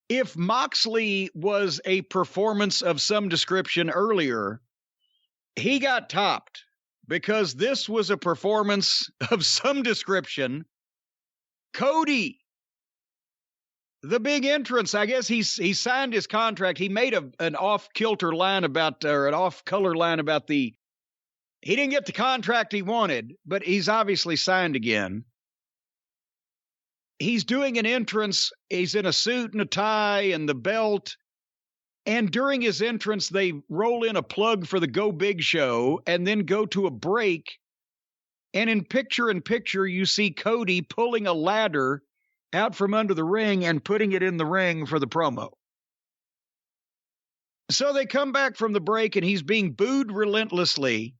if Moxley was a performance of some description earlier, he got topped because this was a performance of some description. Cody, the big entrance, I guess he signed his contract. He made an off-kilter line about, or an off-color line about he didn't get the contract he wanted, but he's obviously signed again. He's doing an entrance. He's in a suit and a tie and the belt. And during his entrance, they roll in a plug for the Go Big show and then go to a break. And in picture, you see Cody pulling a ladder out from under the ring and putting it in the ring for the promo. So they come back from the break and he's being booed relentlessly.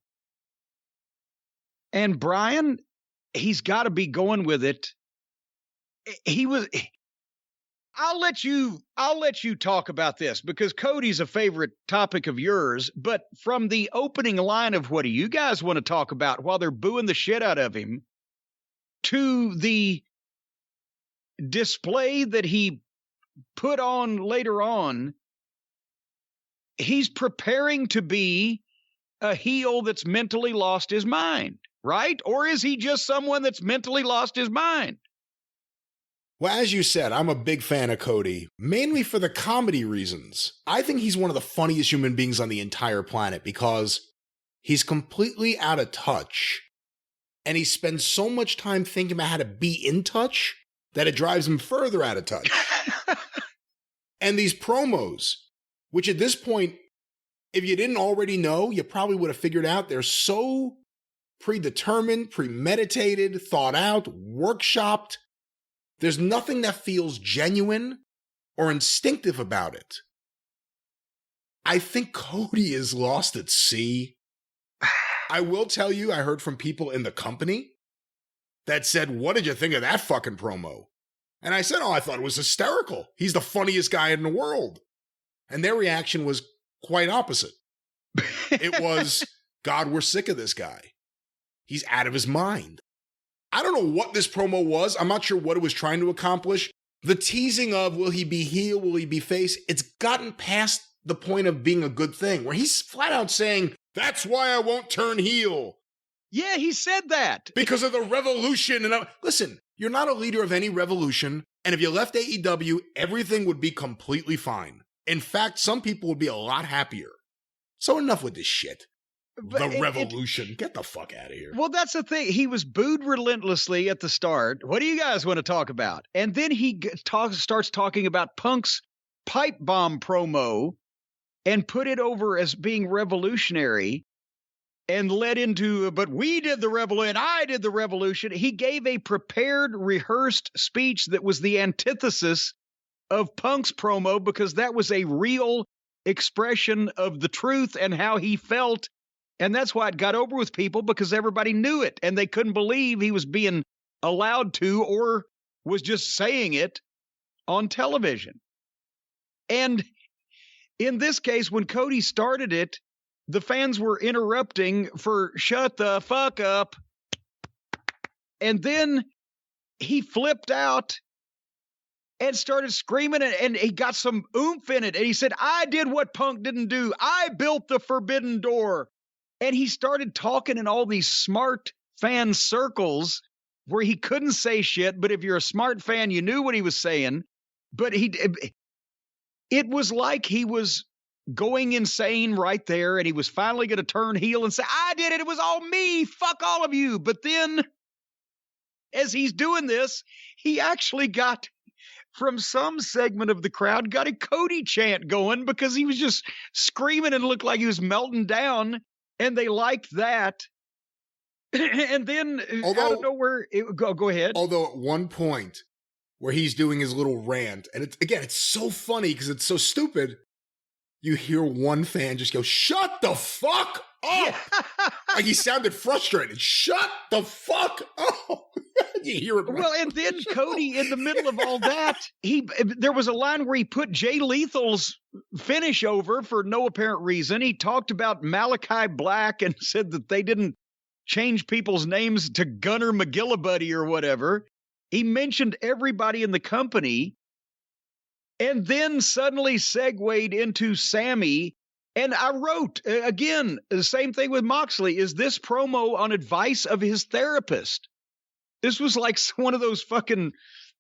And Brian, he's got to be going with it. I'll let you talk about this because Cody's a favorite topic of yours, but from the opening line of what do you guys want to talk about while they're booing the shit out of him to the display that he put on later on, he's preparing to be a heel that's mentally lost his mind, right? Or is he just someone that's mentally lost his mind? Well, as you said, I'm a big fan of Cody, mainly for the comedy reasons. I think he's one of the funniest human beings on the entire planet because he's completely out of touch. And he spends so much time thinking about how to be in touch that it drives him further out of touch. And these promos, which at this point, if you didn't already know, you probably would have figured out they're so predetermined, premeditated, thought out, workshopped. There's nothing that feels genuine or instinctive about it. I think Cody is lost at sea. I will tell you, I heard from people in the company that said, what did you think of that fucking promo? And I said, I thought it was hysterical. He's the funniest guy in the world. And their reaction was quite opposite. It was, God, we're sick of this guy. He's out of his mind. I don't know what this promo was. I'm not sure what it was trying to accomplish. The teasing of, will he be heel, will he be face? It's gotten past the point of being a good thing, where he's flat out saying, that's why I won't turn heel. Yeah, he said that. Because of the revolution. And listen, you're not a leader of any revolution, and if you left AEW, everything would be completely fine. In fact, some people would be a lot happier. So enough with this shit. The revolution. Get the fuck out of here. Well, that's the thing. He was booed relentlessly at the start. What do you guys want to talk about? And then he starts talking about Punk's pipe bomb promo and put it over as being revolutionary and led into, but we did the revolution, I did the revolution. He gave a prepared, rehearsed speech that was the antithesis of Punk's promo because that was a real expression of the truth and how he felt. And that's why it got over with people, because everybody knew it and they couldn't believe he was being allowed to or was just saying it on television. And in this case, when Cody started it, the fans were interrupting for shut the fuck up. And then he flipped out and started screaming, and he got some oomph in it. And he said, I did what Punk didn't do. I built the forbidden door. And he started talking in all these smart fan circles where he couldn't say shit, but if you're a smart fan, you knew what he was saying. But it was like he was going insane right there, and he was finally going to turn heel and say, I did it. It was all me. Fuck all of you. But then, as he's doing this, he actually got, from some segment of the crowd, got a Cody chant going because he was just screaming and looked like he was melting down. And they liked that. And then, I don't know where go ahead. Although at one point where he's doing his little rant, and it's so funny because it's so stupid, you hear one fan just go, shut the fuck up. Like he sounded frustrated. Shut the fuck up. You hear it. Well, and then Cody, in the middle of all that, there was a line where he put Jay Lethal's finish over for no apparent reason. He talked about Malachi Black and said that they didn't change people's names to Gunner McGillibuddy or whatever. He mentioned everybody in the company. And then suddenly segued into Sammy. And I wrote, again, the same thing with Moxley. Is this promo on advice of his therapist? This was like one of those fucking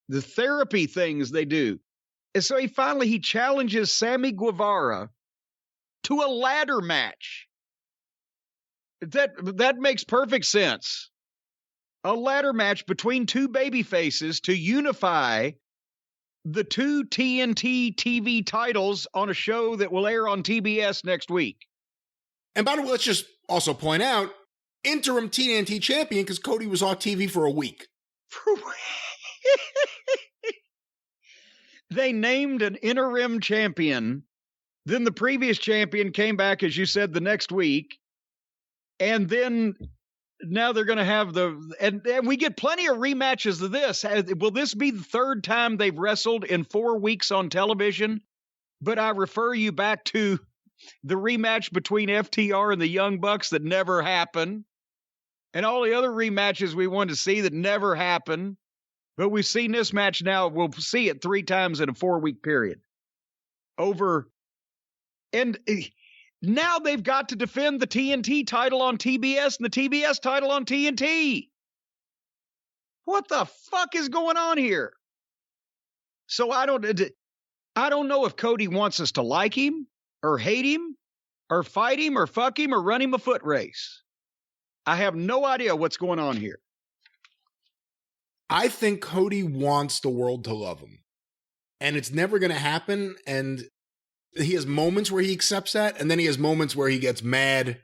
the therapy things they do. And so he challenges Sammy Guevara to a ladder match. That makes perfect sense. A ladder match between two baby faces to unify the two TNT TV titles on a show that will air on TBS next week. And by the way, let's just also point out, interim TNT champion because Cody was off TV for a week. They named an interim champion. Then the previous champion came back, as you said, the next week. And then now they're going to have and we get plenty of rematches of this. Will this be the third time they've wrestled in 4 weeks on television? But I refer you back to the rematch between FTR and the Young Bucks that never happened. And all the other rematches we wanted to see that never happened. But we've seen this match now. We'll see it 3 times in a 4-week period. And now they've got to defend the TNT title on TBS and the TBS title on TNT. What the fuck is going on here? So I don't know if Cody wants us to like him or hate him or fight him or fuck him or run him a foot race. I have no idea what's going on here. I think Cody wants the world to love him. And it's never going to happen. And he has moments where he accepts that. And then he has moments where he gets mad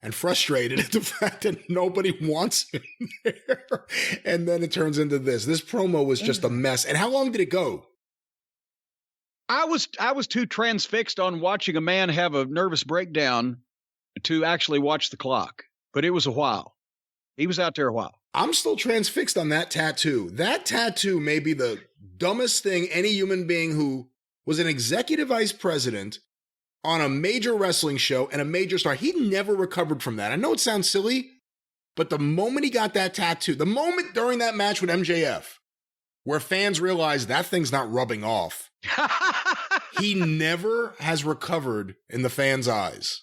and frustrated at the fact that nobody wants him there. And then it turns into this. This promo was just a mess. And how long did it go? I was too transfixed on watching a man have a nervous breakdown to actually watch the clock. But it was a while. He was out there a while. I'm still transfixed on that tattoo. That tattoo may be the dumbest thing any human being who was an executive vice president on a major wrestling show and a major star. He never recovered from that. I know it sounds silly, but the moment he got that tattoo, the moment during that match with MJF, where fans realized that thing's not rubbing off, he never has recovered in the fans' eyes.